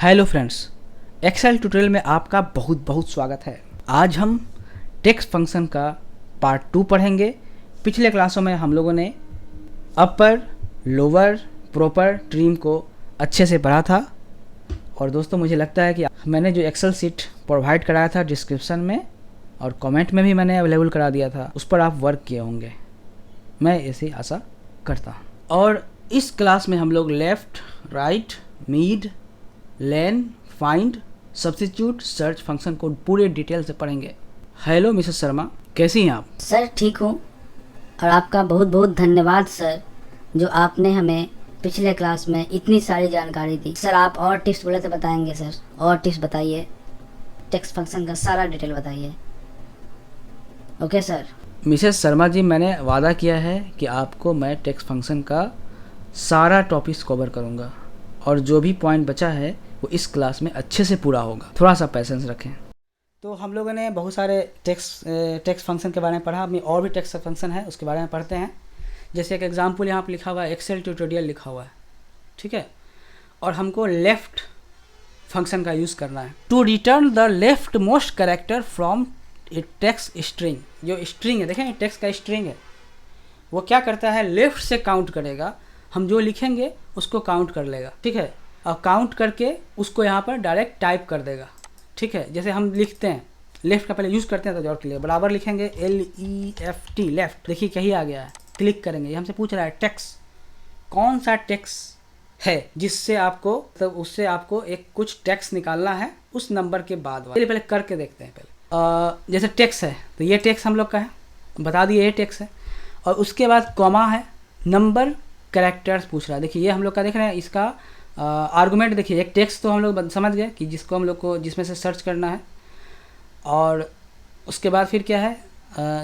Hello friends, Excel tutorial में आपका बहुत बहुत स्वागत है। आज हम टेक्स्ट फंक्शन का पार्ट 2 पढ़ेंगे। पिछले क्लासों में हम लोगों ने अपर, लोअर, प्रॉपर, ट्रिम को अच्छे से पढ़ा था। और दोस्तों, मुझे लगता है कि मैंने जो एक्सेल सीट प्रोवाइड कराया था डिस्क्रिप्शन में और कमेंट में भी मैंने अवेलेबल करा दिया था, उस पर आप वर्क किए होंगे, मैं ऐसी आशा करता हूँ। और इस क्लास में हम लोग लेफ़्ट, राइट, मिड, लेन, फाइंड, सब्स्टिट्यूट, सर्च फंक्शन को पूरे डिटेल से पढ़ेंगे। हेलो मिसेस शर्मा, कैसी हैं आप? सर ठीक हूँ, और आपका बहुत बहुत धन्यवाद सर, जो आपने हमें पिछले क्लास में इतनी सारी जानकारी दी। सर आप और टिप्स बोले तो बताएंगे सर, और टिप्स बताइए, टेक्स्ट फंक्शन का सारा डिटेल बताइए। Okay sir. Mrs Sharma ji, मैंने वादा किया है कि आपको मैं टेक्स्ट फंक्शन का सारा टॉपिक्स कवर करूँगा और जो भी पॉइंट बचा है वो इस क्लास में अच्छे से पूरा होगा। थोड़ा सा पैसेंस रखें। तो हम लोगों ने बहुत सारे टेक्स्ट फंक्शन के बारे में पढ़ा। अभी और भी टेक्स्ट फंक्शन है, उसके बारे में पढ़ते हैं। जैसे एक एग्जांपल यहाँ पर लिखा हुआ है, एक्सेल ट्यूटोरियल लिखा हुआ है, ठीक है। और हमको लेफ़्ट फंक्शन का यूज़ करना है to return the leftmost character from a text string. जो स्ट्रिंग है, देखें टेक्स्ट का स्ट्रिंग है, वो क्या करता है, लेफ़्ट से काउंट करेगा। हम जो लिखेंगे उसको काउंट कर लेगा, ठीक है। और काउंट करके उसको यहाँ पर डायरेक्ट टाइप कर देगा, ठीक है। जैसे हम लिखते हैं, लेफ़्ट का पहले यूज़ करते हैं तो और के लिए बराबर लिखेंगे LEFT, लेफ़्ट। देखिए कहीं आ गया है, क्लिक करेंगे। ये हमसे पूछ रहा है टेक्स्ट, कौन सा टेक्स्ट है जिससे आपको, तो उससे आपको एक कुछ टेक्स्ट निकालना है उस नंबर के बाद। पहले करके देखते हैं। पहले जैसे टेक्स्ट है तो ये टेक्स्ट हम लोग का है, बता दिए ये टेक्स्ट है। और उसके बाद कॉमा है, नंबर कैरेक्टर्स पूछ रहा है। देखिए ये हम लोग का देख रहे हैं, इसका आर्गुमेंट देखिए। एक टेक्स्ट तो हम लोग समझ गए कि जिसको हम लोग को जिसमें से सर्च करना है। और उसके बाद फिर क्या है,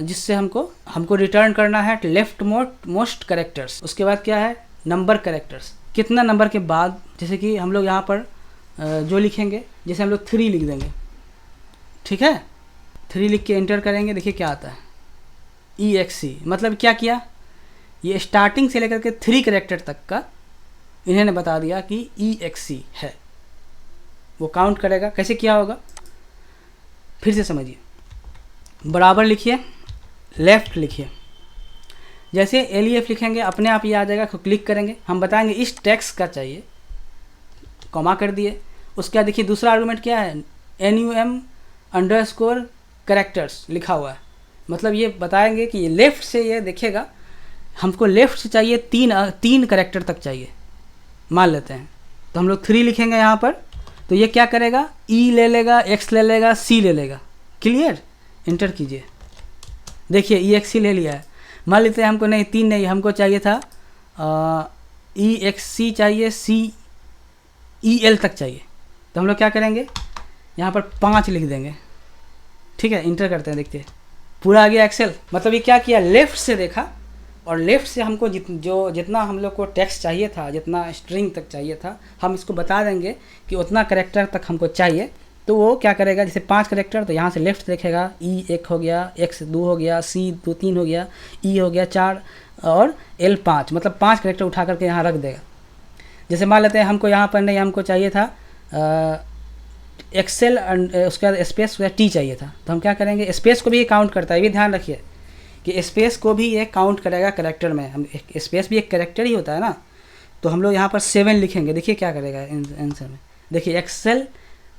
जिससे हमको रिटर्न करना है लेफ्ट मोस्ट कैरेक्टर्स। उसके बाद क्या है, नंबर कैरेक्टर्स, कितना नंबर के बाद। जैसे कि हम लोग यहाँ पर जो लिखेंगे, जैसे हम लोग 3 लिख देंगे, ठीक है। 3 लिख के एंटर करेंगे, देखिए क्या आता है, EXE। मतलब क्या किया, ये स्टार्टिंग से लेकर के 3 कैरेक्टर तक का इन्होंने बता दिया कि EXE है। वो काउंट करेगा। कैसे किया होगा, फिर से समझिए। बराबर लिखिए, लेफ़्ट लिखिए। जैसे LEF लिखेंगे अपने आप ये आ जाएगा। क्लिक करेंगे, हम बताएंगे इस टेक्स्ट का चाहिए, कॉमा कर दिए। उसके बाद देखिए दूसरा आर्गुमेंट क्या है, NUM_ कैरेक्टर्स लिखा हुआ है। मतलब ये बताएंगे कि ये लेफ़्ट से ये देखेगा, हमको लेफ़्ट से चाहिए 3 कैरेक्टर तक चाहिए, मान लेते हैं। तो हम लोग 3 लिखेंगे यहाँ पर, तो ये क्या करेगा, E ले लेगा, X ले लेगा, C ले लेगा। क्लियर, इंटर कीजिए। देखिए EXC ले लिया है। मान लेते हैं हमको नहीं 3 नहीं, हमको चाहिए था EXC चाहिए, CEL तक चाहिए। तो हम लोग क्या करेंगे, यहाँ पर 5 लिख देंगे, ठीक है। इंटर करते हैं, देखते हैं पूरा आ गया एक्सेल। मतलब ये क्या किया, लेफ़्ट से देखा और लेफ़्ट से हमको जितना हम लोग को टेक्स्ट चाहिए था, जितना स्ट्रिंग तक चाहिए था, हम इसको बता देंगे कि उतना कैरेक्टर तक हमको चाहिए। तो वो क्या करेगा, जैसे 5 कैरेक्टर, तो यहाँ से लेफ़्ट देखेगा, E 1 हो गया, X 2 हो गया, C 3 हो गया, E हो गया 4 और L 5। मतलब 5 कैरेक्टर उठा करके यहाँ रख देगा। जैसे मान लेते हैं हमको यहाँ पर नहीं, हमको चाहिए था एक्सेल, उसके बाद स्पेस T चाहिए था। तो हम क्या करेंगे, स्पेस को भी काउंट करता है, ये भी ध्यान रखिए कि स्पेस को भी ये काउंट करेगा कैरेक्टर में। हम स्पेस भी एक कैरेक्टर ही होता है ना। तो हम लोग यहाँ पर 7 लिखेंगे, देखिए क्या करेगा आंसर में। देखिए एक्सेल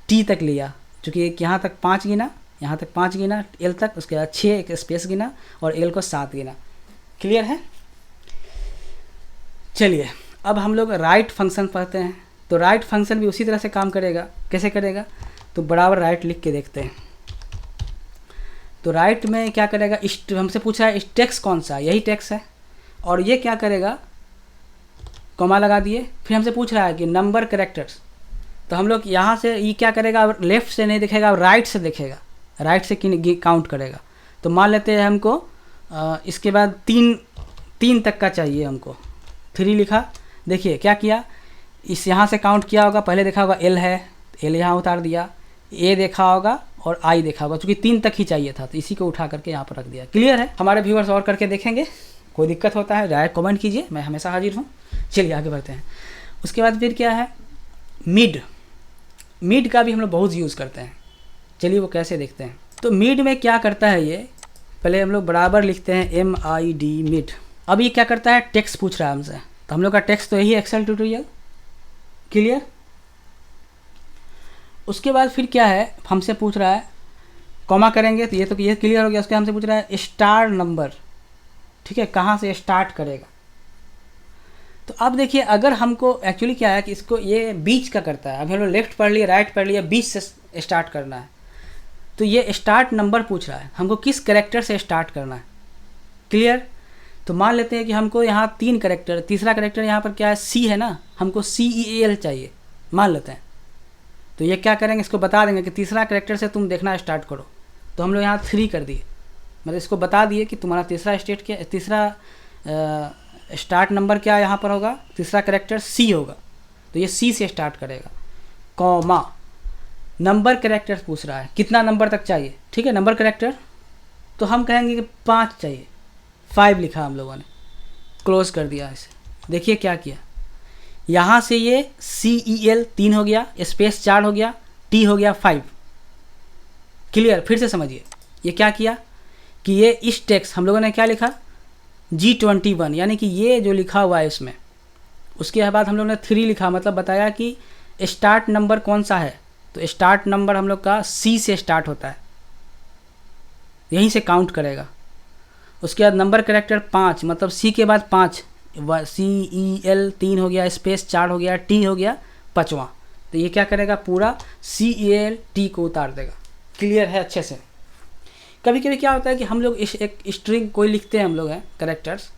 T तक लिया, चूँकि यहाँ तक 5 गिना, यहाँ तक 5 गिना, L तक, उसके बाद 6 एक स्पेस गिना और L को 7 गिना। क्लियर है। चलिए अब हम लोग राइट फंक्शन पढ़ते हैं। तो राइट फंक्शन भी उसी तरह से काम करेगा। कैसे करेगा, तो बराबर राइट लिख के देखते हैं। तो राइट में क्या करेगा, हमसे पूछा है टेक्स्ट कौन सा, यही टेक्स्ट है। और ये क्या करेगा, कॉमा लगा दिए। फिर हमसे पूछ रहा है कि नंबर कैरेक्टर्स। तो हम लोग यहाँ से ये क्या करेगा, अब लेफ़्ट से नहीं दिखेगा, अब राइट से देखेगा, राइट से काउंट करेगा। तो मान लेते हैं हमको इसके बाद 3 तक का चाहिए, हमको 3 लिखा। देखिए क्या किया, इस यहाँ से काउंट किया होगा, पहले देखा होगा L है, L यहाँ उतार दिया, A देखा होगा और I देखा होगा, क्योंकि 3 तक ही चाहिए था, तो इसी को उठा करके यहाँ पर रख दिया। क्लियर है। हमारे व्यूअर्स और करके देखेंगे, कोई दिक्कत होता है डायरेक्ट कमेंट कीजिए, मैं हमेशा हाजिर हूँ। चलिए आगे बढ़ते हैं। उसके बाद फिर क्या है, मिड। मिड का भी हम लोग बहुत यूज़ करते हैं। चलिए वो कैसे देखते हैं। तो मिड में क्या करता है ये, पहले हम लोग बराबर लिखते हैं MID मिड। अब ये क्या करता है, टेक्स्ट पूछ रहा है हमसे, तो हम लोग का टेक्स्ट तो यही एक्सेल ट्यूटोरियल, क्लियर। उसके बाद फिर क्या है, हमसे पूछ रहा है कॉमा करेंगे तो ये क्लियर हो गया। उसके हमसे पूछ रहा है स्टार नंबर, ठीक है, कहाँ से स्टार्ट करेगा। तो अब देखिए अगर हमको एक्चुअली क्या है कि इसको ये बीच का करता है, अभी हम लोग लेफ्ट पढ़ लिया राइट पढ़ लिया, बीच से स्टार्ट करना है, तो ये स्टार्ट नंबर पूछ रहा है हमको किस कैरेक्टर से स्टार्ट करना है, क्लियर। तो मान लेते हैं कि हमको यहाँ 3 कैरेक्टर, तीसरा कैरेक्टर यहाँ पर क्या है C है ना, हमको CEAL चाहिए मान लेते हैं। तो ये क्या करेंगे, इसको बता देंगे कि तीसरा कैरेक्टर से तुम देखना स्टार्ट करो। तो हम लोग यहाँ 3 कर दिए, मतलब इसको बता दिए कि तुम्हारा तीसरा स्टार्ट नंबर क्या यहाँ पर होगा, तीसरा कैरेक्टर C होगा, तो ये C से स्टार्ट करेगा, कॉमा नंबर कैरेक्टर पूछ रहा है कितना नंबर तक चाहिए, ठीक है, नंबर कैरेक्टर। तो हम कहेंगे कि 5 चाहिए, 5 लिखा हम लोगों ने, क्लोज कर दिया इसे। देखिए क्या किया, यहाँ से ये CEL 3 हो गया, स्पेस 4 हो गया, T हो गया 5, क्लियर। फिर से समझिए ये क्या किया कि ये इस टेक्स्ट हम लोगों ने क्या लिखा G21, यानी कि ये जो लिखा हुआ है इसमें, उसके बाद हम लोगों ने 3 लिखा, मतलब बताया कि स्टार्ट नंबर कौन सा है। तो स्टार्ट नंबर हम लोग का C से स्टार्ट होता है, यहीं से काउंट करेगा। उसके बाद नंबर कैरेक्टर 5, मतलब C के बाद 5, CEL 3 हो गया, स्पेस 4 हो गया, T हो गया 5वां। तो ये क्या करेगा, पूरा CEL T को उतार देगा, क्लियर है अच्छे से। कभी कभी क्या होता है कि हम लोग एक स्ट्रिंग कोई लिखते हैं हम लोग हैं कैरेक्टर्स,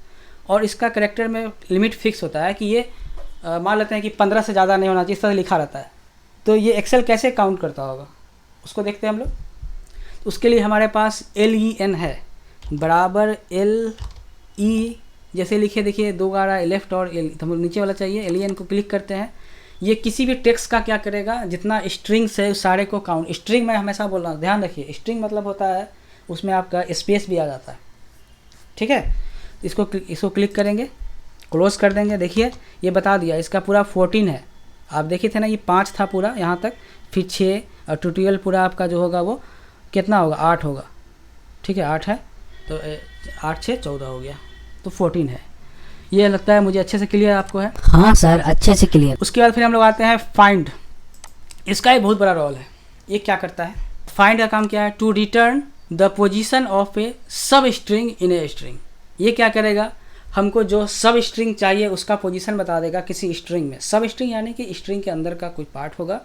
और इसका कैरेक्टर में लिमिट फिक्स होता है कि ये मान लेते हैं कि 15 से ज़्यादा नहीं होना चाहिए, इस तरह लिखा रहता है। तो ये एक्सेल कैसे काउंट करता होगा उसको देखते हैं हम लोग। तो उसके लिए हमारे पास LEN है, बराबर LE जैसे लिखे, देखिए 2 गारा लेफ्ट और L, तो हम नीचे वाला चाहिए, LEN को क्लिक करते हैं। ये किसी भी टेक्स्ट का क्या करेगा, जितना स्ट्रिंग्स है उस सारे को काउंट। स्ट्रिंग मैं हमेशा बोल रहा हूँ, ध्यान रखिए, स्ट्रिंग मतलब होता है उसमें आपका स्पेस भी आ जाता है, ठीक है। इसको क्लिक करेंगे, क्लोज कर देंगे। देखिए ये बता दिया इसका पूरा 14 है, आप देखिए थे ना, ये 5 था पूरा यहाँ तक, फिर 6 और ट्यूटोरियल पूरा आपका जो होगा वो कितना होगा, 8 होगा, ठीक है 8 है, तो 8 6 14 हो गया, तो 14 है। ये लगता है मुझे अच्छे से क्लियर आपको है। हाँ सर अच्छे से क्लियर। उसके बाद फिर हम लोग आते हैं फाइंड, इसका एक बहुत बड़ा रोल है। ये क्या करता है, फाइंड का काम क्या है, to return the position of a substring in a string. ये क्या करेगा, हमको जो सब स्ट्रिंग चाहिए उसका पोजीशन बता देगा किसी स्ट्रिंग में। सब स्ट्रिंग यानी कि स्ट्रिंग के अंदर का कोई पार्ट होगा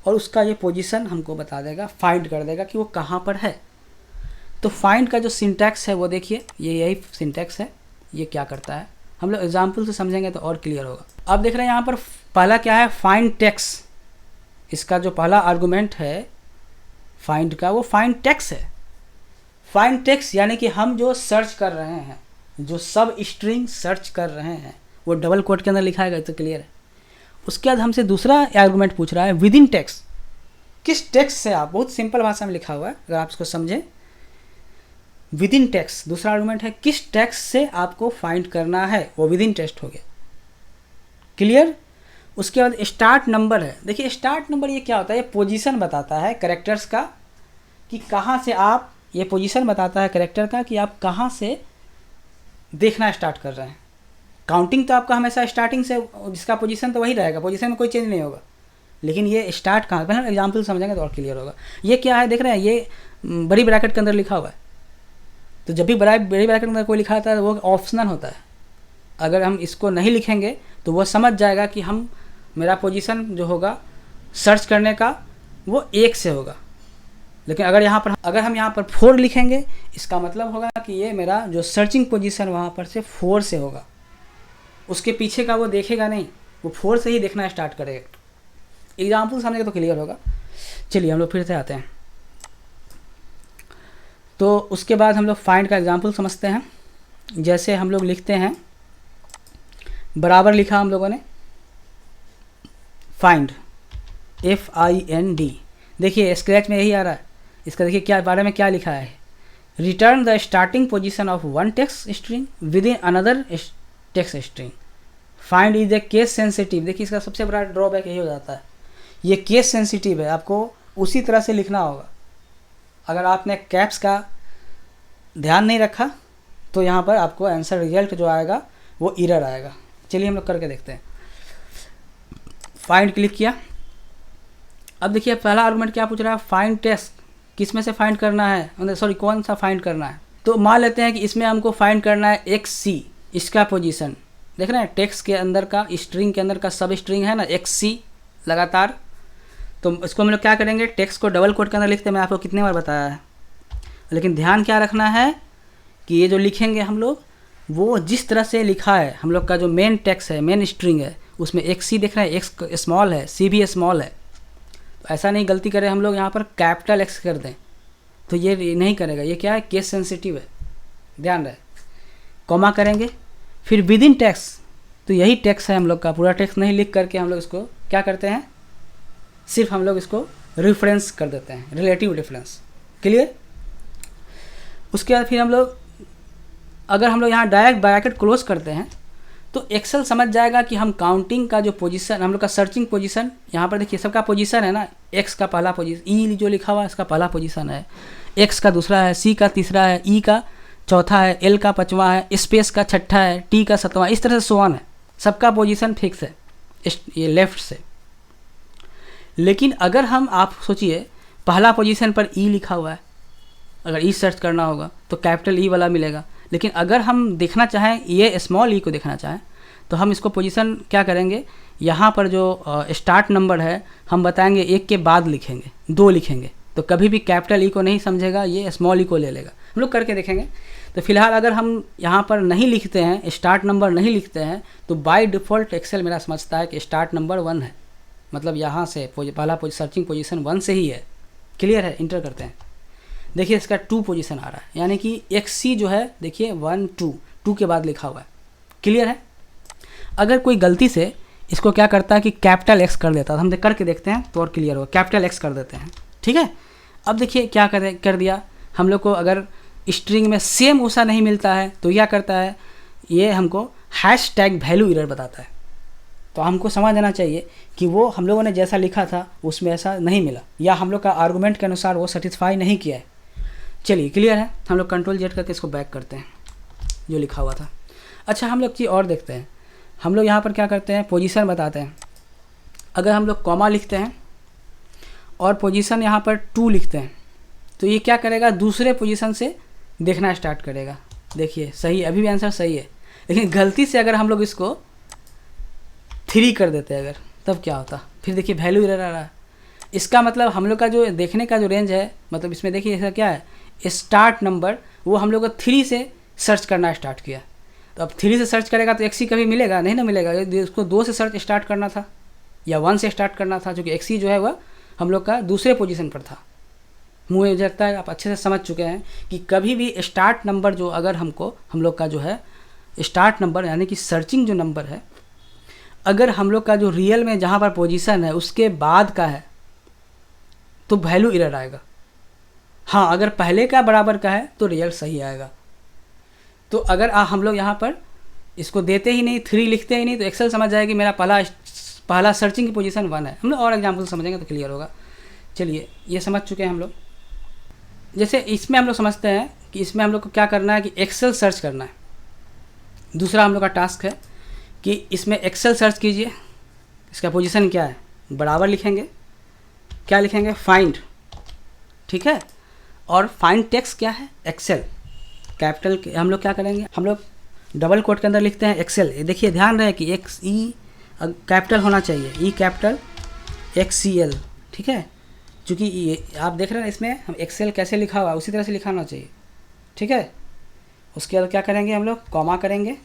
और उसका ये पोजीशन हमको बता देगा, फाइंड कर देगा कि वो कहाँ पर है। तो फाइंड का जो सिंटैक्स है वो देखिए, ये यही सिंटैक्स है। ये क्या करता है हम लोग एग्जाम्पल से समझेंगे तो और क्लियर होगा। अब देख रहे हैं यहाँ पर पहला क्या है, फाइंड टेक्स्ट। इसका जो पहला आर्गुमेंट है फाइंड का, वो फाइंड टेक्स्ट है। फाइंड टेक्स्ट यानी कि हम जो सर्च कर रहे हैं, जो सब स्ट्रिंग सर्च कर रहे हैं, वो डबल कोट के अंदर लिखा है, तो क्लियर है। उसके बाद हमसे दूसरा आर्गुमेंट पूछ रहा है विद इन टेक्स्ट। किस टेक्स्ट से आप, बहुत सिंपल भाषा में लिखा हुआ है अगर आप इसको समझें, विद इन टेक्स्ट। दूसरा आर्गुमेंट है किस टेक्स्ट से आपको फाइंड करना है, वो विद इन टेक्स्ट हो गया, क्लियर। उसके बाद स्टार्ट नंबर है। देखिए स्टार्ट नंबर ये क्या होता है, ये पोजीशन बताता है कैरेक्टर्स का कि कहाँ से आप, ये पोजीशन बताता है कैरेक्टर का कि आप कहाँ से देखना स्टार्ट कर रहे हैं। काउंटिंग तो आपका हमेशा स्टार्टिंग से, जिसका पोजीशन तो वही रहेगा, पोजीशन में कोई चेंज नहीं होगा, लेकिन ये स्टार्ट कहाँ, पहले एग्जाम्पल समझेंगे तो और क्लियर होगा। ये क्या है देख रहे हैं, ये बड़ी ब्रैकेट के अंदर लिखा हुआ है। तो जब भी बड़ी ब्रैकेट के अंदर कोई लिखा होता है वो ऑप्शनल होता है। अगर हम इसको नहीं लिखेंगे तो वो समझ जाएगा कि हम, मेरा पोजीशन जो होगा सर्च करने का वो 1 से होगा। लेकिन अगर हम यहाँ पर 4 लिखेंगे, इसका मतलब होगा कि ये मेरा जो सर्चिंग पोजीशन वहाँ पर से 4 से होगा। उसके पीछे का वो देखेगा नहीं, वो 4 से ही देखना स्टार्ट करेगा। एग्जाम्पल समझेंगे तो क्लियर होगा। चलिए हम लोग फिर से आते हैं। तो उसके बाद हम लोग फाइंड का एग्जाम्पल समझते हैं। जैसे हम लोग लिखते हैं, बराबर लिखा हम लोगों ने फाइंड, FIND। देखिए स्क्रैच में यही आ रहा है। इसका देखिए क्या बारे में क्या लिखा है, return the starting position of one text string with in another text string. Find is a case sensitive. देखिए इसका सबसे बड़ा ड्रॉबैक यही हो जाता है, ये केस सेंसिटिव है, आपको उसी तरह से लिखना होगा। अगर आपने कैप्स का ध्यान नहीं रखा तो यहाँ पर आपको आंसर रिजल्ट जो आएगा वो एरर आएगा। चलिए हम लोग करके देखते हैं। फाइंड क्लिक किया। अब देखिए पहला आर्गुमेंट क्या पूछ रहा है, फाइंड टेक्स्ट, किस में से फाइंड करना है, मतलब सॉरी कौन सा फाइंड करना है। तो मान लेते हैं कि इसमें हमको फाइंड करना है एक्स सी, इसका पोजीशन देख रहे हैं, टेक्स्ट के अंदर का स्ट्रिंग के अंदर का सब स्ट्रिंग है ना एक्स सी लगातार। तो इसको हम लोग क्या करेंगे, टेक्स्ट को डबल कोट के अंदर लिखते हैं, मैं आपको कितने बार बताया है। लेकिन ध्यान क्या रखना है कि ये जो लिखेंगे हम लोग वो जिस तरह से लिखा है, हम लोग का जो मेन टेक्स्ट है, मेन स्ट्रिंग है, उसमें एक्स सी देख रहे हैं, एक्स स्मॉल है, सी भी स्मॉल है। तो ऐसा नहीं गलती करें हम लोग यहाँ पर कैपिटल एक्स कर दें, तो ये नहीं करेगा, ये क्या है केस सेंसिटिव है, ध्यान रहे। कॉमा करेंगे, फिर विद इन टेक्स्ट, तो यही टेक्स्ट है हम लोग का, पूरा टेक्स्ट नहीं लिख करके हम लोग इसको क्या करते हैं, सिर्फ हम लोग इसको रेफरेंस कर देते हैं, रिलेटिव रेफरेंस। क्लियर। उसके बाद फिर हम लोग अगर हम लोग यहाँ डायरेक्ट ब्रैकेट क्लोज करते हैं तो एक्सेल समझ जाएगा कि हम काउंटिंग का जो पोजीशन, हम लोग का सर्चिंग पोजीशन, यहाँ पर देखिए सबका पोजीशन है ना, एक्स का पहला पोजीशन, ई जो लिखा हुआ है इसका पहला पोजीशन है, एक्स का दूसरा है, सी का तीसरा है, ई का चौथा है, एल का पाँचवा है, स्पेस का छठा है, टी का सातवां, इस तरह से सोवन है, सबका पोजीशन फिक्स है ये लेफ्ट से। लेकिन अगर हम, आप सोचिए पहला पोजीशन पर ई लिखा हुआ है, अगर ई सर्च करना होगा तो कैपिटल ई वाला मिलेगा। लेकिन अगर हम देखना चाहें, ये स्मॉल ई को देखना चाहें, तो हम इसको पोजीशन क्या करेंगे, यहाँ पर जो स्टार्ट नंबर है हम बताएंगे एक के बाद लिखेंगे, दो लिखेंगे, तो कभी भी कैपिटल ई को नहीं समझेगा, ये स्मॉल ई को ले लेगा। हम लोग करके देखेंगे। तो फिलहाल अगर हम यहाँ पर नहीं लिखते हैं, स्टार्ट नंबर नहीं लिखते हैं, तो बाय डिफ़ॉल्ट एक्सेल मेरा समझता है कि स्टार्ट नंबर 1 है, मतलब यहाँ से पहला सर्चिंग पोजीशन 1 से ही है। क्लियर है। इंटर करते हैं, देखिए इसका 2 पोजीशन आ रहा है, यानी कि एक्स सी जो है देखिए 1 2 के बाद लिखा हुआ है। क्लियर है। अगर कोई गलती से इसको क्या करता है कि कैपिटल एक्स कर देता है, हम करके देखते हैं तो और क्लियर होगा, कैपिटल एक्स कर देते हैं। ठीक है। अब देखिए क्या कर दिया हम लोग को, अगर स्ट्रिंग में सेम उसा नहीं मिलता है तो क्या करता है, ये हमको हैशटैग वैल्यू एरर बताता है। तो हमको समझ आना चाहिए कि वो हम लोगों ने जैसा लिखा था उसमें ऐसा नहीं मिला, या हम लोग का आर्गूमेंट के अनुसार वो सेटिस्फाई नहीं किया है। चलिए क्लियर है। हम लोग कंट्रोल जेड करके इसको बैक करते हैं जो लिखा हुआ था। अच्छा, हम लोग चीज़ और देखते हैं। हम लोग यहाँ पर क्या करते हैं, पोजीशन बताते हैं। अगर हम लोग कॉमा लिखते हैं और पोजीशन यहाँ पर 2 लिखते हैं तो ये क्या करेगा, दूसरे पोजीशन से देखना स्टार्ट करेगा। देखिए सही, अभी भी आंसर सही है। लेकिन गलती से अगर हम लोग इसको 3 कर देते हैं अगर, तब क्या होता, फिर देखिए वैल्यू एरर आ रहा है। इसका मतलब हम लोग का जो देखने का जो रेंज है, मतलब इसमें देखिए ऐसा क्या है, स्टार्ट नंबर वो हम लोग को 3 से सर्च करना स्टार्ट किया। तो अब 3 से सर्च करेगा तो एक्स ही कभी मिलेगा नहीं ना, मिलेगा। उसको 2 से सर्च स्टार्ट करना था या 1 से स्टार्ट करना था, जो कि एक्स ही जो है वह हम लोग का दूसरे पोजीशन पर था। मुझे लगता है आप अच्छे से समझ चुके हैं कि कभी भी स्टार्ट नंबर जो, अगर हमको हम लोग का जो है स्टार्ट नंबर यानी कि सर्चिंग जो नंबर है, अगर हम लोग का जो रियल में जहाँ पर पोजीशन है उसके बाद का है तो वैल्यू एरर आएगा। हाँ, अगर पहले का बराबर का है तो रिजल्ट सही आएगा। तो अगर हम लोग यहाँ पर इसको देते ही नहीं, 3 लिखते ही नहीं, तो एक्सेल समझ जाएगी मेरा पहला सर्चिंग की पोजीशन 1 है। हम लोग और एग्जाम्पल समझेंगे तो क्लियर होगा। चलिए ये समझ चुके हैं हम लोग। जैसे इसमें हम लोग समझते हैं कि इसमें हम लोग को क्या करना है कि एक्सेल सर्च करना है। दूसरा हम लोग का टास्क है कि इसमें एक्सेल सर्च कीजिए, इसका पोजीशन क्या है, बराबर लिखेंगे, क्या लिखेंगे, फाइंड। ठीक है। और फाइंड टेक्स्ट क्या है, एक्सेल कैपिटल। हम लोग क्या करेंगे, हम लोग डबल कोट के अंदर लिखते हैं एक्सेल। ये देखिए ध्यान रहे कि एक्स ई कैपिटल होना चाहिए, E capital X C L. ठीक है। चूँकि ये आप देख रहे हैं इसमें हम एक्सेल कैसे लिखा हुआ है उसी तरह से लिखा होना चाहिए। ठीक है। उसके बाद क्या करेंगे, हम लोग कॉमा करेंगे,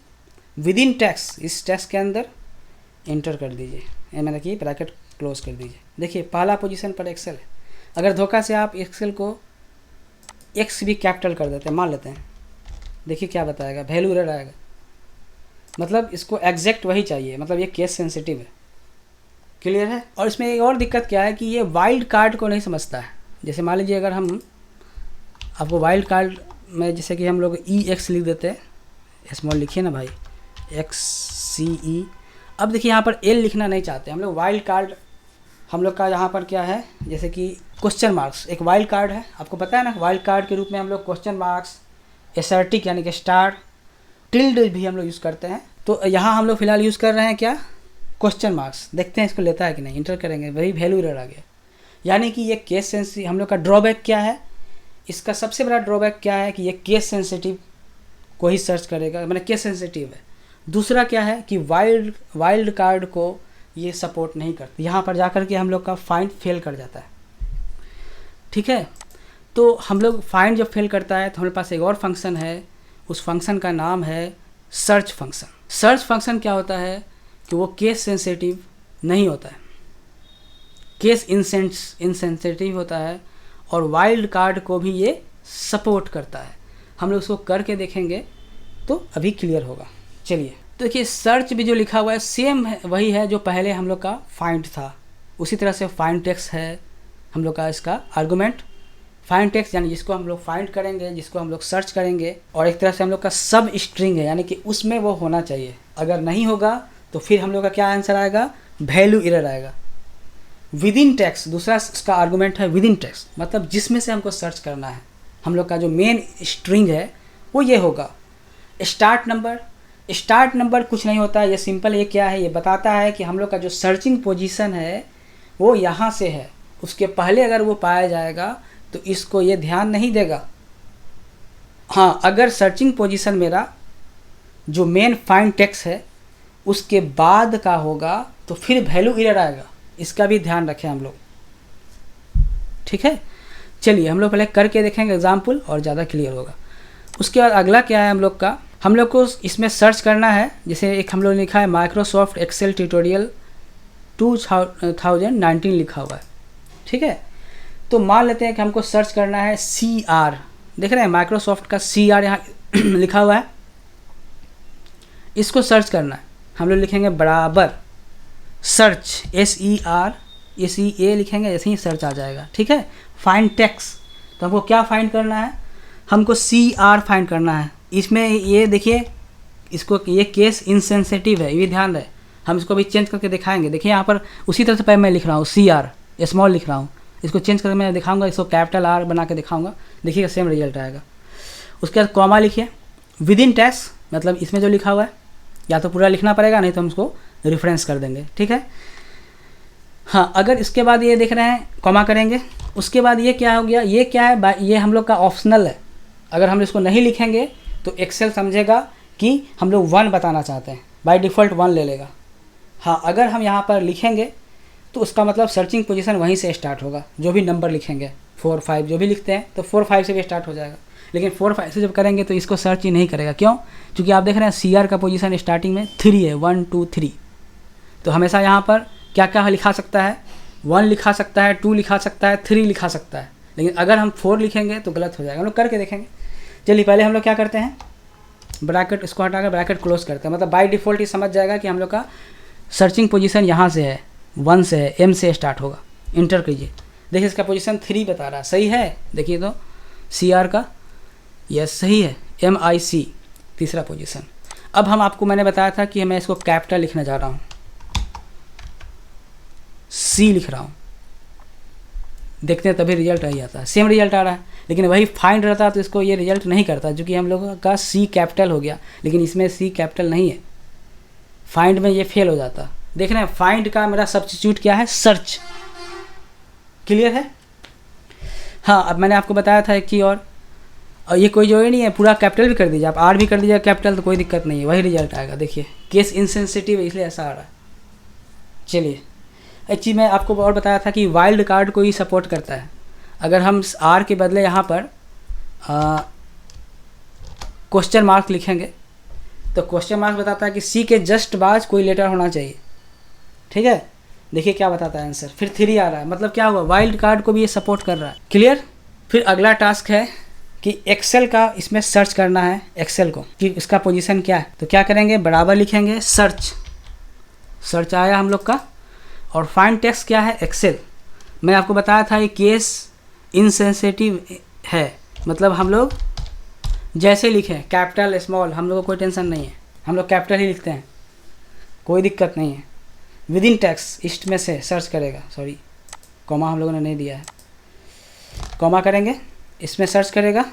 विद इन टेक्स्ट, इस टेक्स्ट के अंदर एंटर कर दीजिए, मैंने कि ब्रैकेट क्लोज कर दीजिए। देखिए पहला पोजीशन पर एक्सेल है। अगर धोखा से आप एक्सेल को एक्स भी कैपिटल कर देते हैं, मान लेते हैं, देखिए क्या बताएगा, वैल्यू एरर आएगा। मतलब इसको एग्जैक्ट वही चाहिए, मतलब ये केस सेंसिटिव है। क्लियर है। और इसमें एक और दिक्कत क्या है कि ये वाइल्ड कार्ड को नहीं समझता है। जैसे मान लीजिए अगर हम आपको वाइल्ड कार्ड में, जैसे कि हम लोग ई एक्स लिख देते हैं, स्मॉल लिखिए ना भाई, एक्स सी ई। अब देखिए यहाँ पर एल लिखना नहीं चाहते हम लोग, वाइल्ड कार्ड हम लोग का यहाँ पर क्या है, जैसे कि क्वेश्चन मार्क्स एक वाइल्ड कार्ड है, आपको पता है ना, वाइल्ड कार्ड के रूप में हम लोग क्वेश्चन मार्क्स, एसर्टिक यानी कि स्टार, टिल्ड भी हम लोग यूज़ करते हैं। तो यहाँ हम लोग फिलहाल यूज़ कर रहे हैं क्या, क्वेश्चन मार्क्स। देखते हैं इसको लेता है कि नहीं, इंटर करेंगे, वही वैल्यू एरर आ गया। यानी कि ये केस सेंसिटिव, हम लोग का ड्रॉबैक क्या है, इसका सबसे बड़ा ड्रॉबैक क्या है कि ये केस सेंसिटिव को ही सर्च करेगा, मैंने केस सेंसिटिव है। दूसरा क्या है कि वाइल्ड कार्ड को ये सपोर्ट नहीं करता, यहाँ पर जाकर के हम लोग का फाइंड फेल कर जाता है। ठीक है, तो हम लोग फाइंड जब फेल करता है तो हमारे पास एक और फंक्शन है, उस फंक्शन का नाम है सर्च फंक्शन। सर्च फंक्शन क्या होता है कि वो केस सेंसिटिव नहीं होता है, केस इनसेंसिटिव होता है, और वाइल्ड कार्ड को भी ये सपोर्ट करता है। हम लोग उसको करके देखेंगे तो अभी क्लियर होगा। चलिए, तो देखिए सर्च भी जो लिखा हुआ है सेम है, वही है जो पहले हम लोग का फाइंड था, उसी तरह से फाइंड टेक्स्ट है हम लोग का इसका आर्गुमेंट। फाइंड टेक्स्ट यानी जिसको हम लोग फाइंड करेंगे, जिसको हम लोग सर्च करेंगे, और एक तरह से हम लोग का सब स्ट्रिंग है, यानी कि उसमें वो होना चाहिए। अगर नहीं होगा तो फिर हम लोग का क्या आंसर आएगा, वैल्यू एरर आएगा। विद इन टेक्स्ट दूसरा इसका आर्गुमेंट है, विद इन टेक्स्ट मतलब जिसमें से हमको सर्च करना है, हम लोग का जो मेन स्ट्रिंग है वो ये होगा। स्टार्ट नंबर कुछ नहीं होता है, ये सिंपल, ये क्या है, ये बताता है कि हम लोग का जो सर्चिंग पोजीशन है वो यहाँ से है, उसके पहले अगर वो पाया जाएगा तो इसको ये ध्यान नहीं देगा। हाँ, अगर सर्चिंग पोजीशन मेरा जो मेन फाइंड टेक्स्ट है उसके बाद का होगा तो फिर वैल्यू एरर आएगा, इसका भी ध्यान रखें हम लोग। ठीक है, चलिए हम लोग पहले करके देखेंगे एग्जाम्पल और ज़्यादा क्लियर होगा। उसके बाद अगला क्या है हम लोग को इसमें सर्च करना है। जैसे एक हम लोग लिखा है माइक्रोसॉफ्ट एक्सेल ट्यूटोरियल 2019 लिखा हुआ है। ठीक है, तो मान लेते हैं कि हमको सर्च करना है CR, देख रहे हैं माइक्रोसॉफ्ट का CR यहाँ लिखा हुआ है, इसको सर्च करना है। हम लोग लिखेंगे बराबर सर्च SERCA लिखेंगे, ऐसे ही सर्च आ जाएगा। ठीक है, फाइंड टेक्स्ट, तो हमको क्या फाइंड करना है, हमको CR फाइंड करना है। इसमें ये देखिए, इसको ये केस इनसेंसिटिव है, ये ध्यान रहे, हम इसको भी चेंज करके दिखाएंगे। देखिए यहाँ पर उसी तरह से पहले मैं लिख रहा हूँ CR स्मॉल लिख रहा हूँ, इसको चेंज करके मैं दिखाऊंगा, इसको कैपिटल R बना के दिखाऊंगा, देखिएगा सेम रिजल्ट आएगा। उसके बाद कॉमा लिखिए, विद इन टेक्स्ट मतलब इसमें जो लिखा हुआ है या तो पूरा लिखना पड़ेगा, नहीं तो हम उसको रेफरेंस कर देंगे। ठीक है, हाँ, अगर इसके बाद ये देख रहे हैं कॉमा करेंगे, उसके बाद ये क्या हो गया, ये क्या है, ये हम लोग का ऑप्शनल है। अगर हम इसको नहीं लिखेंगे तो एक्सेल समझेगा कि हम लोग 1 बताना चाहते हैं, बाय डिफ़ॉल्ट 1 ले लेगा। हाँ, अगर हम यहाँ पर लिखेंगे तो उसका मतलब सर्चिंग पोजीशन वहीं से स्टार्ट होगा, जो भी नंबर लिखेंगे 4 5 जो भी लिखते हैं तो 4 5 से भी स्टार्ट हो जाएगा। लेकिन 4 5 से जब करेंगे तो इसको सर्च ही नहीं करेगा, क्यों, क्योंकि आप देख रहे हैं CR का पोजीशन स्टार्टिंग में 3 है, 1 2 3, तो हमेशा यहाँ पर क्या क्या लिखा सकता है, 1 लिखा सकता है, 2 लिखा सकता है, 3 लिखा सकता है। लेकिन अगर हम 4 लिखेंगे तो गलत हो जाएगा। हम लोग करके देखेंगे। चलिए पहले हम लोग क्या करते हैं, ब्रैकेट इसको हटाकर ब्रैकेट क्लोज करते हैं, मतलब बाय डिफ़ॉल्ट ही समझ जाएगा कि हम लोग का सर्चिंग पोजीशन यहाँ से है, 1 से है, M से स्टार्ट होगा। इंटर कीजिए, देखिए इसका पोजीशन 3 बता रहा है, सही है। देखिए तो CR का यस सही है, MIC तीसरा पोजीशन। अब हम आपको मैंने बताया था कि मैं इसको कैपिटल लिखने जा रहा हूँ, C लिख रहा हूँ, देखते हैं तभी रिजल्ट आ जाता है, सेम रिजल्ट आ रहा है। लेकिन वही फाइंड रहता तो इसको ये रिजल्ट नहीं करता, क्योंकि हम लोगों का C कैपिटल हो गया, लेकिन इसमें C कैपिटल नहीं है, फाइंड में ये फेल हो जाता। देख रहे हैं, फाइंड का मेरा सब्स्टिट्यूट क्या है, सर्च। क्लियर है। हाँ, अब मैंने आपको बताया था एक चीज़ और ये कोई जो ही नहीं है, पूरा कैपिटल भी कर दीजिए आप, R भी कर दीजिए कैपिटल, तो कोई दिक्कत नहीं है, वही रिजल्ट आएगा। देखिए केस इनसेंसिटिव है इसलिए ऐसा आ रहा है। चलिए एक चीज़ मैं आपको और बताया था कि वाइल्ड कार्ड को ही सपोर्ट करता है। अगर हम R के बदले यहाँ पर क्वेश्चन मार्क लिखेंगे तो क्वेश्चन मार्क बताता है कि C के जस्ट बाद कोई लेटर होना चाहिए। ठीक है, देखिए क्या बताता है आंसर, फिर 3 आ रहा है, मतलब क्या हुआ, वाइल्ड कार्ड को भी ये सपोर्ट कर रहा है। क्लियर। फिर अगला टास्क है कि एक्सेल का इसमें सर्च करना है, एक्सेल को कि इसका पोजीशन क्या है। तो क्या करेंगे, बराबर लिखेंगे सर्च आया हम लोग का, और फाइंड टेक्स्ट क्या है, एक्सेल। मैं आपको बताया था ये केस इनसेंसिटिव है, मतलब हम लोग जैसे लिखें कैपिटल स्मॉल, हम लोग को कोई टेंशन नहीं है, हम लोग कैपिटल ही लिखते हैं, कोई दिक्कत नहीं है। विद इन टैक्स इस्ट में से सर्च करेगा, सॉरी कॉमा हम लोगों ने नहीं दिया है, कॉमा करेंगे, इसमें सर्च करेगा।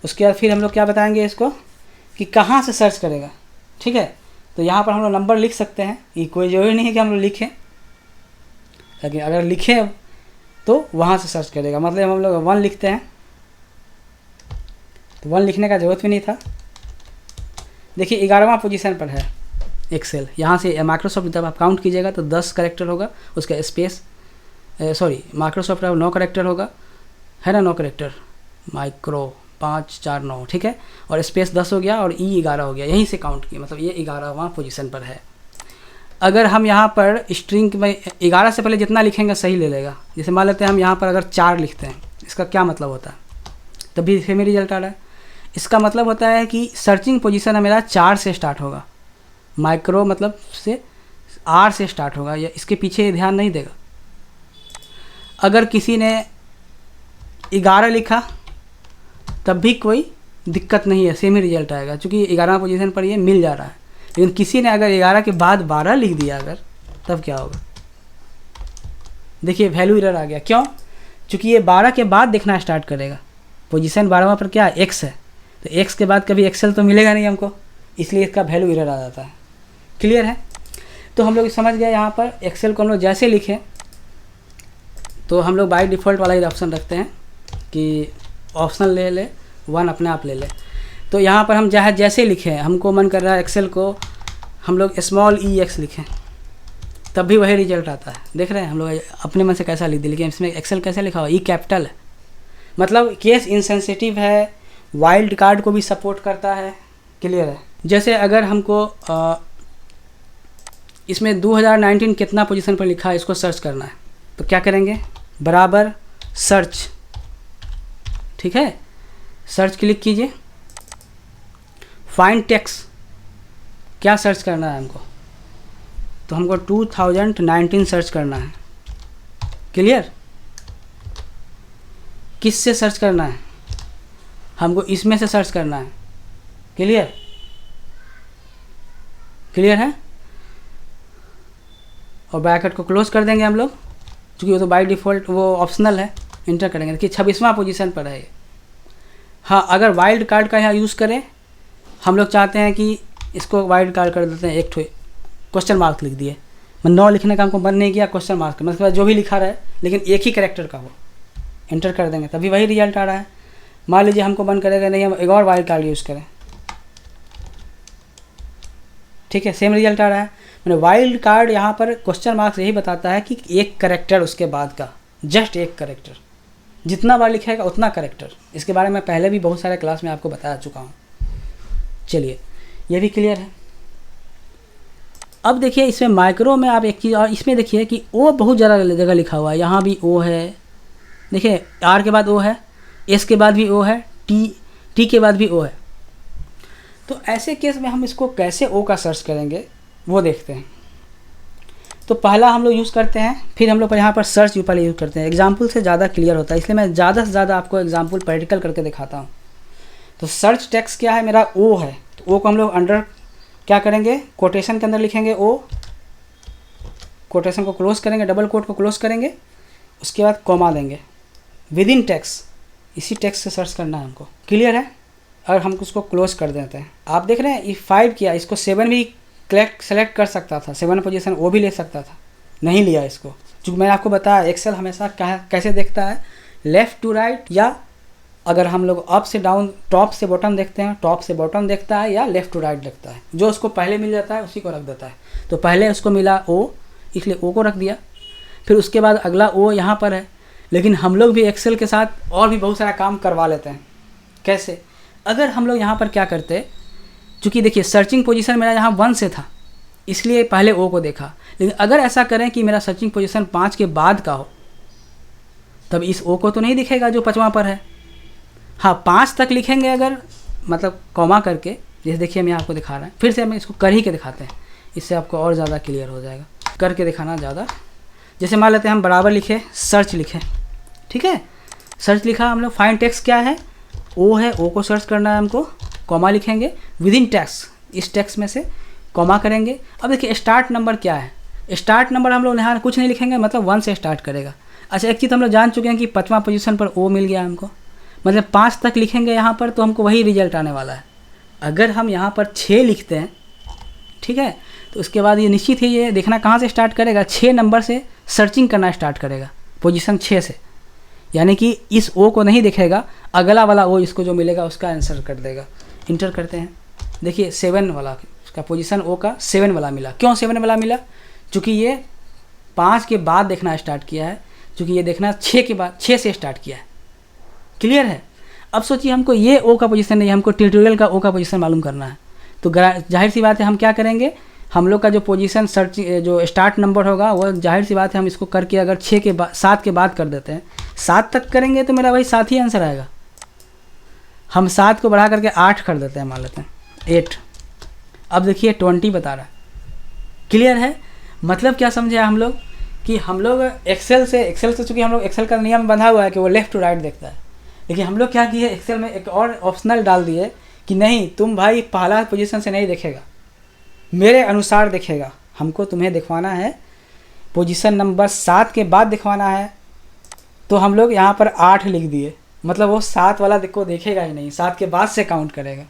उसके बाद फिर हम लोग क्या बताएंगे इसको कि कहाँ से सर्च करेगा, ठीक है। तो यहाँ पर हम लोग नंबर लिख सकते हैं, ये कोई ज़रूरी नहीं है कि हम लोग लिखें, लेकिन अगर लिखें तो वहाँ से सर्च करेगा। मतलब हम लोग 1 लिखते हैं तो 1 लिखने का ज़रूरत भी नहीं था। देखिए 11वां पोजीशन पर है एक्सेल। यहाँ से माइक्रोसॉफ्ट जब आप काउंट कीजिएगा तो 10 कैरेक्टर होगा, उसका स्पेस सॉरी माइक्रोसॉफ्ट 9 कैरेक्टर होगा, है ना, 9 कैरेक्टर, माइक्रो 5 4 9, ठीक है, और स्पेस 10 हो गया और ई 11 हो गया, यहीं से काउंट किया, मतलब ये 11वां पोजीशन पर है। अगर हम यहाँ पर स्ट्रिंग में 11 से पहले जितना लिखेंगे सही ले लेगा। जैसे मान लेते हैं हम यहाँ पर अगर 4 लिखते हैं, इसका क्या मतलब होता है, तभी सेम ही रिजल्ट आ रहा है। इसका मतलब होता है कि सर्चिंग पोजीशन मेरा 4 से स्टार्ट होगा, माइक्रो मतलब से R से स्टार्ट होगा, या इसके पीछे ध्यान नहीं देगा। अगर किसी ने 11 लिखा तब भी कोई दिक्कत नहीं है, सेम ही रिजल्ट आएगा, क्योंकि 11वां पोजीशन पर ये मिल जा रहा है। लेकिन किसी ने अगर 11 के बाद 12 लिख दिया अगर, तब क्या होगा, देखिए वैल्यू एरर आ गया। क्यों? क्योंकि ये 12 के बाद देखना स्टार्ट करेगा। पोजीशन 12वां पर क्या है, X है, तो X के बाद कभी एक्सेल तो मिलेगा नहीं हमको, इसलिए इसका वैल्यू एरर आ जाता है। क्लियर है? तो हम लोग समझ गए। यहाँ पर एक्सेल को हम लोग जैसे लिखें तो हम लोग बाय डिफ़ॉल्ट वाला ही ऑप्शन रखते हैं कि ऑप्शनल ले ले, 1 अपने आप ले ले। तो यहाँ पर हम जैसे लिखें, हमको मन कर रहा है एक्सेल को हम लोग स्मॉल EX लिखें, तब भी वही रिजल्ट आता है। देख रहे हैं हम लोग अपने मन से कैसा लिख दिए, लेकिन इसमें एक्सेल कैसे लिखा हुआ, E कैपिटल है, मतलब केस इनसेंसिटिव है, वाइल्ड कार्ड को भी सपोर्ट करता है। क्लियर है? जैसे अगर हमको इसमें 2019 कितना पोजीशन पर लिखा है इसको सर्च करना है, तो क्या करेंगे, बराबर सर्च, ठीक है, सर्च क्लिक कीजिए, फाइंड टेक्स्ट, क्या सर्च करना है हमको, तो हमको 2019 सर्च करना है। क्लियर? किस से सर्च करना है, हमको इसमें से सर्च करना है। क्लियर? क्लियर है? और ब्रैकेट को क्लोज कर देंगे हम लोग, क्योंकि वो तो बाय डिफ़ॉल्ट वो ऑप्शनल है, इंटर करेंगे। देखिए 26वां पोजीशन पर है ये। हाँ, अगर वाइल्ड कार्ड का यहाँ यूज़ करें, हम लोग चाहते हैं कि इसको वाइल्ड कार्ड कर देते हैं, एक क्वेश्चन मार्क लिख दिए, मैं 9 लिखने का हमको मन नहीं किया, क्वेश्चन मार्क, मतलब जो भी लिखा रहे लेकिन एक ही कैरेक्टर का हो, इंटर कर देंगे, तभी वही रिजल्ट आ रहा है। मान लीजिए हमको मन करेगा नहीं हम एक और वाइल्ड कार्ड यूज़ करें, ठीक है, सेम रिजल्ट आ रहा है। मैंने वाइल्ड कार्ड यहाँ पर क्वेश्चन मार्क्स यही बताता है कि एक करेक्टर उसके बाद का, जस्ट एक करेक्टर, जितना बार लिखेगा उतना करेक्टर। इसके बारे में पहले भी बहुत सारे क्लास में आपको बता चुका हूँ। चलिए, ये भी क्लियर है। अब देखिए इसमें माइक्रो में आप एक चीज़ और इसमें देखिए कि ओ बहुत ज़्यादा जगह लिखा हुआ है, यहाँ भी ओ है, देखिए R के बाद ओ है, S के बाद भी ओ है, T के बाद भी ओ है। तो ऐसे केस में हम इसको कैसे ओ का सर्च करेंगे वो देखते हैं। तो पहला हम लोग यूज़ करते हैं, फिर हम लोग यहाँ पर सर्च ऊपर यूज़ करते हैं। एग्जाम्पल से ज़्यादा क्लियर होता है, इसलिए मैं ज़्यादा से ज़्यादा आपको एग्जाम्पल प्रैक्टिकल करके दिखाता हूँ। तो सर्च टेक्स्ट क्या है, मेरा ओ है, तो ओ को हम लोग अंडर क्या करेंगे, कोटेशन के अंदर लिखेंगे ओ, कोटेशन को क्लोज करेंगे, डबल कोट को क्लोज करेंगे, उसके बाद कॉमा देंगे, विद इन टेक्स्ट, इसी टेक्स्ट से सर्च करना है हमको। क्लियर है? और हम उसको क्लोज कर देते हैं। आप देख रहे हैं ये 5 किया, इसको 7 भी सेलेक्ट कर सकता था, 7 पोजीशन वो भी ले सकता था, नहीं लिया इसको, क्योंकि मैंने आपको बताया एक्सेल हमेशा कैसे देखता है, लेफ़्ट टू राइट, या अगर हम लोग अप से डाउन, टॉप से बॉटम देखते हैं, टॉप से बॉटम देखता है, या लेफ़्ट टू राइट देखता है। जो उसको पहले मिल जाता है उसी को रख देता है। तो पहले उसको मिला ओ, इसलिए ओ को रख दिया, फिर उसके बाद अगला ओ यहाँ पर है। लेकिन हम लोग भी एक्सेल के साथ और भी बहुत सारा काम करवा लेते हैं। कैसे? अगर हम लोग यहाँ पर क्या करते, चूँकि देखिए सर्चिंग पोजीशन मेरा यहाँ 1 से था, इसलिए पहले ओ को देखा। लेकिन अगर ऐसा करें कि मेरा सर्चिंग पोजीशन 5 के बाद का हो, तब इस ओ को तो नहीं दिखेगा जो 5वां पर है। हाँ, 5 तक लिखेंगे अगर, मतलब कॉमा करके, जैसे देखिए मैं आपको दिखा रहा है, फिर से हम इसको कर ही के दिखाते हैं, इससे आपको और ज़्यादा क्लियर हो जाएगा। करके दिखाना ज़्यादा, जैसे मान लेते हैं हम बराबर लिखे, सर्च लिखे, ठीक है, सर्च लिखा हम लोग, फाइंड टेक्स्ट क्या है, ओ है, ओ को सर्च करना है हमको, कॉमा लिखेंगे, विद इन टेक्स्ट, इस टेक्स्ट में से कॉमा करेंगे। अब देखिए स्टार्ट नंबर क्या है, स्टार्ट नंबर हम लोग यहाँ कुछ नहीं लिखेंगे, मतलब 1 से स्टार्ट करेगा। अच्छा, एक चीज़ हम लोग जान चुके हैं कि 5वां पोजीशन पर ओ मिल गया हमको, मतलब 5 तक लिखेंगे यहाँ पर तो हमको वही रिजल्ट आने वाला है। अगर हम यहाँ पर 6 लिखते हैं, ठीक है, तो उसके बाद ये निश्चित ही ये देखना कहाँ से स्टार्ट करेगा, 6 नंबर से सर्चिंग करना स्टार्ट करेगा, पोजीशन 6 से। यानी कि इस ओ को नहीं देखेगा, अगला वाला ओ इसको जो मिलेगा उसका आंसर कर देगा। इंटर करते हैं, देखिए 7 वाला उसका पोजीशन ओ का 7 वाला मिला। क्यों 7 वाला मिला? चूँकि ये 5 के बाद देखना स्टार्ट किया है, चूँकि ये देखना 6 के बाद 6 से स्टार्ट किया है। क्लियर है? अब सोचिए हमको ये ओ का पोजीशन नहीं, हमको ट्यूटोरियल का ओ का पोजीशन मालूम करना है। तो जाहिर सी बात है हम क्या करेंगे, हम लोग का जो पोजीशन सर्च जो स्टार्ट नंबर होगा वो जाहिर सी बात है हम इसको करके अगर 6 के बाद 7 के बाद कर देते हैं, 7 तक करेंगे तो मेरा वही 7 ही आंसर आएगा। हम 7 को बढ़ा करके 8 कर देते हैं, मान लेते हैं 8। अब देखिए 20 बता रहा है। क्लियर है? मतलब क्या समझे हम लोग कि हम लोग एक्सेल से चूँकि हम लोग एक्सेल का नियम बंधा हुआ है कि वो लेफ़्ट टू राइट देखता है, लेकिन हम लोग क्या किए एक्सेल में एक और ऑप्शनल डाल दिए कि नहीं, तुम भाई पहला पोजीशन से नहीं देखेगा, मेरे अनुसार देखेगा। हमको तुम्हें दिखवाना है पोजीशन नंबर 7 के बाद दिखवाना है, तो हम लोग यहाँ पर 8 लिख दिए, मतलब वो 7 वाला को देखेगा ही नहीं, 7 के बाद से काउंट करेगा।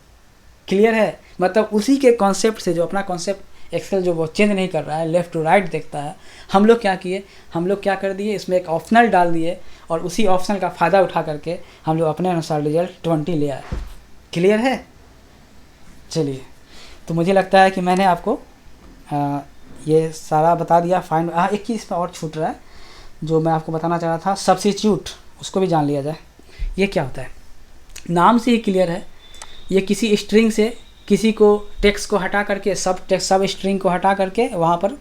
क्लियर है? मतलब उसी के कॉन्सेप्ट से, जो अपना कॉन्सेप्ट एक्सेल जो वो चेंज नहीं कर रहा है, लेफ़्ट टू राइट देखता है, हम लोग क्या किए, हम लोग क्या कर दिए, इसमें एक ऑप्शनल डाल दिए और उसी ऑप्शनल का फ़ायदा उठा करके हम लोग अपने अनुसार रिजल्ट 20 ले आए। क्लियर है? चलिए, तो मुझे लगता है कि मैंने आपको ये सारा बता दिया। फाइन एक चीज़ पर और छूट रहा है जो मैं आपको बताना चाह रहा था, सब्स्टिट्यूट, उसको भी जान लिया जाए। ये क्या होता है? नाम से ही क्लियर है, ये किसी स्ट्रिंग से किसी को टेक्स्ट को हटा करके सब स्ट्रिंग को हटा करके वहाँ पर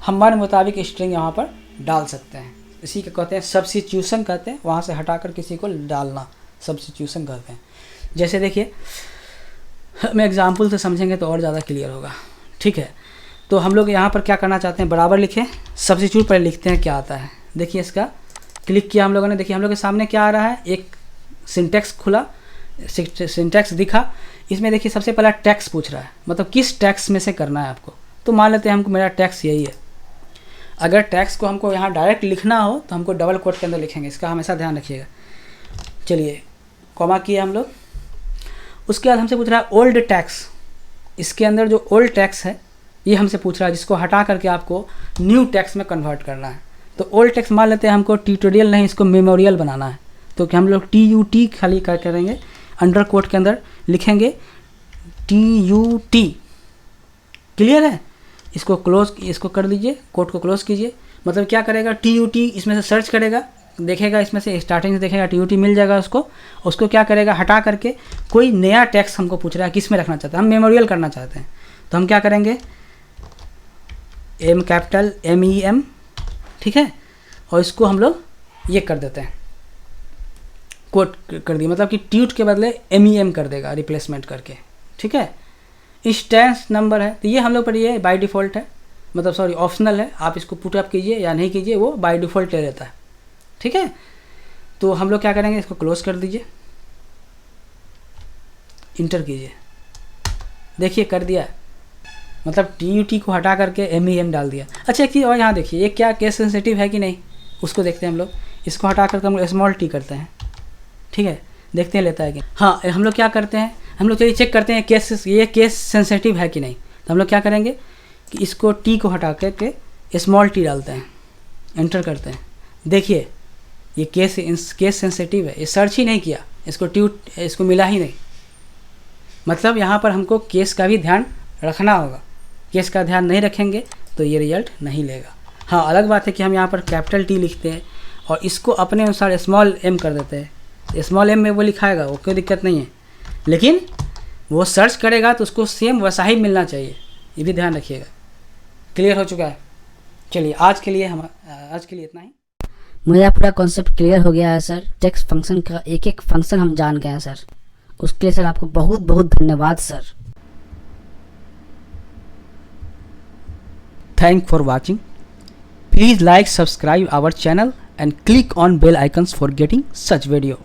हमारे मुताबिक स्ट्रिंग यहाँ पर डाल सकते हैं। इसी को कहते हैं सब्स्टिट्यूशन कहते हैं, वहाँ से हटा कर किसी को डालना सब्स्टिट्यूशन कहते हैं। जैसे देखिए, मैं एग्जाम्पल से समझेंगे तो और ज़्यादा क्लियर होगा। ठीक है, तो हम लोग यहाँ पर क्या करना चाहते हैं, बराबर लिखें, सब्स्टिट्यूट पर लिखते हैं क्या आता है। देखिए इसका क्लिक किया हम लोगों ने, देखिए हम लोग के सामने क्या आ रहा है, एक सिंटेक्स खुला, सिंटेक्स दिखा। इसमें देखिए सबसे पहला टैक्स पूछ रहा है, मतलब किस टैक्स में से करना है आपको। तो मान लेते हैं हमको मेरा टैक्स यही है। अगर टैक्स को हमको यहाँ डायरेक्ट लिखना हो तो हमको डबल कोट के अंदर लिखेंगे, इसका हमेशा ध्यान रखिएगा। चलिए, कॉमा किया हम लोग। उसके बाद हमसे पूछ रहा है ओल्ड टैक्स, इसके अंदर जो ओल्ड टैक्स है ये हमसे पूछ रहा है, जिसको हटा करके आपको न्यू टैक्स में कन्वर्ट करना है। तो ओल्ड टैक्स मान लेते हैं हमको ट्यूटोरियल नहीं, इसको मेमोरियल बनाना है, तो क्या हम लोग TUT खाली क्या करेंगे, अंडर कोट के अंदर लिखेंगे TUT। क्लियर है? इसको क्लोज, इसको कर दीजिए, कोट को क्लोज कीजिए। मतलब क्या करेगा, TUT इसमें से सर्च करेगा, देखेगा इसमें से स्टार्टिंग से देखेगा TUT मिल जाएगा उसको क्या करेगा, हटा करके कोई नया टैक्स हमको पूछ रहा है किस में रखना चाहते हैं, हम मेमोरियल करना चाहते हैं, तो हम क्या करेंगे, कैपिटल MEM, ठीक है, और इसको हम लोग ये कर देते हैं, कोट कर दिए, मतलब कि ट्यूट के बदले MEM कर देगा रिप्लेसमेंट करके। ठीक है, इंस्टेंस नंबर है तो ये हम लोग पर ये बाय डिफ़ॉल्ट है, मतलब सॉरी ऑप्शनल है, आप इसको पुट अप कीजिए या नहीं कीजिए, वो बाय डिफ़ॉल्ट ले लेता है। ठीक है, तो हम लोग क्या करेंगे, इसको क्लोज कर दीजिए, इंटर कीजिए, देखिए कर दिया, मतलब TUT को हटा करके MEM डाल दिया। अच्छा, एक चीज़ और यहाँ देखिए, ये क्या केस सेंसिटिव है कि नहीं, उसको देखते हैं हम लोग। इसको हटा करके हम लोग स्मॉल t करते हैं, ठीक है, देखते हैं लेता है कि हाँ। हम लोग क्या करते हैं, हम लोग चलिए चेक करते हैं ये केस सेंसिटिव है कि नहीं। तो हम लोग क्या करेंगे कि इसको t को हटा करके स्मॉल t डालते हैं, एंटर करते हैं, देखिए ये केस सेंसिटिव है, ये सर्च ही नहीं किया, इसको मिला ही नहीं। मतलब यहाँ पर हमको केस का भी ध्यान रखना होगा, केस का ध्यान नहीं रखेंगे तो ये रिजल्ट नहीं लेगा। हाँ, अलग बात है कि हम यहाँ पर कैपिटल T लिखते हैं और इसको अपने अनुसार स्मॉल m कर देते हैं, स्मॉल m में वो लिखाएगा, वो कोई दिक्कत नहीं है, लेकिन वो सर्च करेगा तो उसको सेम वैसा ही मिलना चाहिए, ये भी ध्यान रखिएगा। क्लियर हो चुका है? चलिए, आज के लिए इतना ही। मुझे पूरा कॉन्सेप्ट क्लियर हो गया है सर। टेक्स्ट फंक्शन का एक एक फंक्शन हम जान गए हैं सर, उसके लिए सर आपको बहुत बहुत धन्यवाद sir. Thanks for watching. Please like, subscribe our channel and click on bell icons for getting such video.